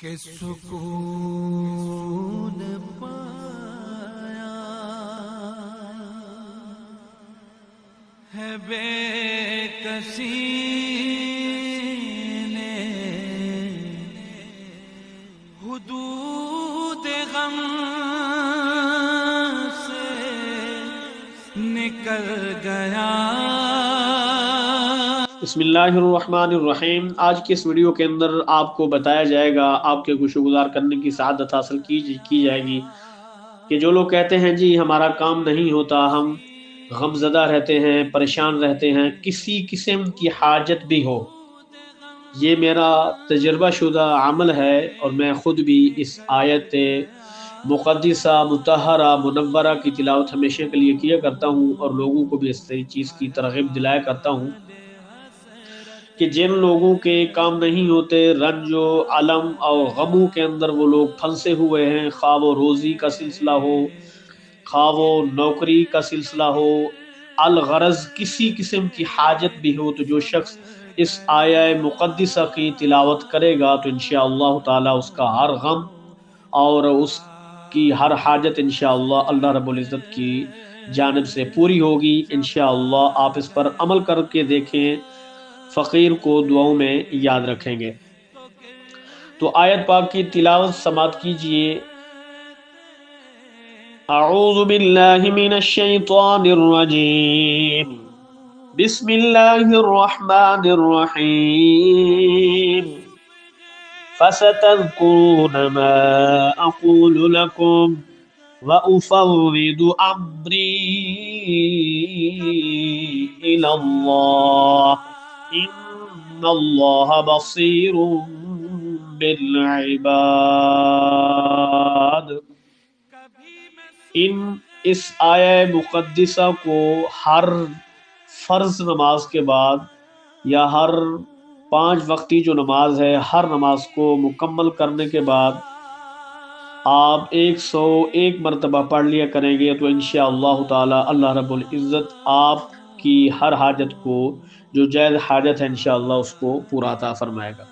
کہ سکون پایا ہے بے کسی نے حدود غم سے نکل گیا۔ بسم اللہ الرحمن الرحیم۔ آج کی اس ویڈیو کے اندر آپ کو بتایا جائے گا، آپ کے گوشہ گزار کرنے کی سعادت حاصل کی جائے گی کہ جو لوگ کہتے ہیں جی ہمارا کام نہیں ہوتا، ہم غم زدہ رہتے ہیں، پریشان رہتے ہیں، کسی قسم کی حاجت بھی ہو، یہ میرا تجربہ شدہ عمل ہے اور میں خود بھی اس آیت مقدسہ مطہرہ منورہ کی تلاوت ہمیشہ کے لیے کیا کرتا ہوں اور لوگوں کو بھی اس چیز کی ترغیب دلایا کرتا ہوں کہ جن لوگوں کے کام نہیں ہوتے، رنج و علم اور غموں کے اندر وہ لوگ پھنسے ہوئے ہیں، خواہ وہ روزی کا سلسلہ ہو، خواہ وہ نوکری کا سلسلہ ہو، الغرض کسی قسم کی حاجت بھی ہو، تو جو شخص اس آیہ مقدسہ کی تلاوت کرے گا تو انشاءاللہ تعالی اس کا ہر غم اور اس کی ہر حاجت انشاءاللہ اللہ رب العزت کی جانب سے پوری ہوگی۔ انشاءاللہ آپ اس پر عمل کر کے دیکھیں، فقیر کو دعاؤں میں یاد رکھیں گے۔ تو آیت پاک کی تلاوت سماعت کیجئے۔ اعوذ باللہ من الشیطان الرجیم، بسم اللہ الرحمن الرحیم، فستذکرون ما اقول لکم وَأُفَوِّضُ أَمْرِي إِلَى اللَّهِ إِنَّ اللَّهَ بَصِيرٌ بِالْعِبَادِ۔ اس آیہ مقدسہ کو ہر فرض نماز کے بعد یا ہر 5 وقتی جو نماز ہے، ہر نماز کو مکمل کرنے کے بعد آپ 101 مرتبہ پڑھ لیا کریں گے تو انشاءاللہ تعالی اللہ رب العزت آپ کی ہر حاجت کو، جو جائز حاجت ہے انشاءاللہ اس کو پورا عطا فرمائے گا۔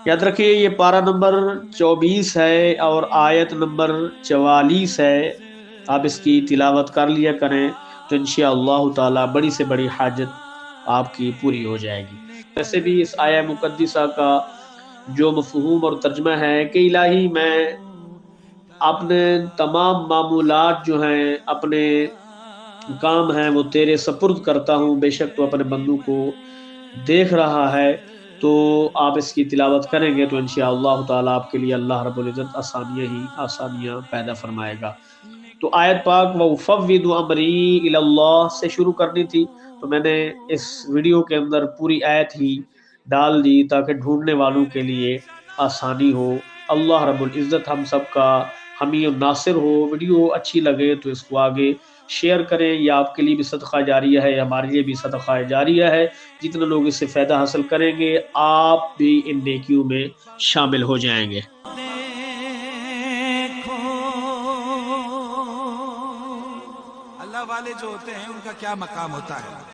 یاد رکھیے یہ پارہ نمبر 24 ہے اور آیت نمبر 44 ہے، آپ اس کی تلاوت کر لیا کریں تو انشاءاللہ تعالی بڑی سے بڑی حاجت آپ کی پوری ہو جائے گی۔ ویسے بھی اس آیہ مقدسہ کا جو مفہوم اور ترجمہ ہے کہ الہی میں اپنے تمام معمولات جو ہیں، اپنے کام ہیں، وہ تیرے سپرد کرتا ہوں، بے شک تو اپنے بندوں کو دیکھ رہا ہے۔ تو آپ اس کی تلاوت کریں گے تو انشاءاللہ تعالی آپ کے لیے اللہ رب العزت آسانیاں پیدا فرمائے گا۔ تو آیت پاک وَأُفَوِّضُ أَمْرِي إِلَى اللَّهِ سے شروع کرنی تھی، تو میں نے اس ویڈیو کے اندر پوری آیت ہی ڈال دی تاکہ ڈھونڈنے والوں کے لیے آسانی ہو۔ اللہ رب العزت ہم سب کا حامی و ناصر ہو۔ ویڈیو اچھی لگے تو اس کو آگے شیئر کریں، یہ آپ کے لیے بھی صدقہ جاریہ ہے، ہمارے لیے بھی صدقہ جاریہ ہے۔ جتنے لوگ اس سے فائدہ حاصل کریں گے آپ بھی ان نیکیوں میں شامل ہو جائیں گے۔ اللہ والے جو ہوتے ہیں ان کا کیا مقام ہوتا ہے۔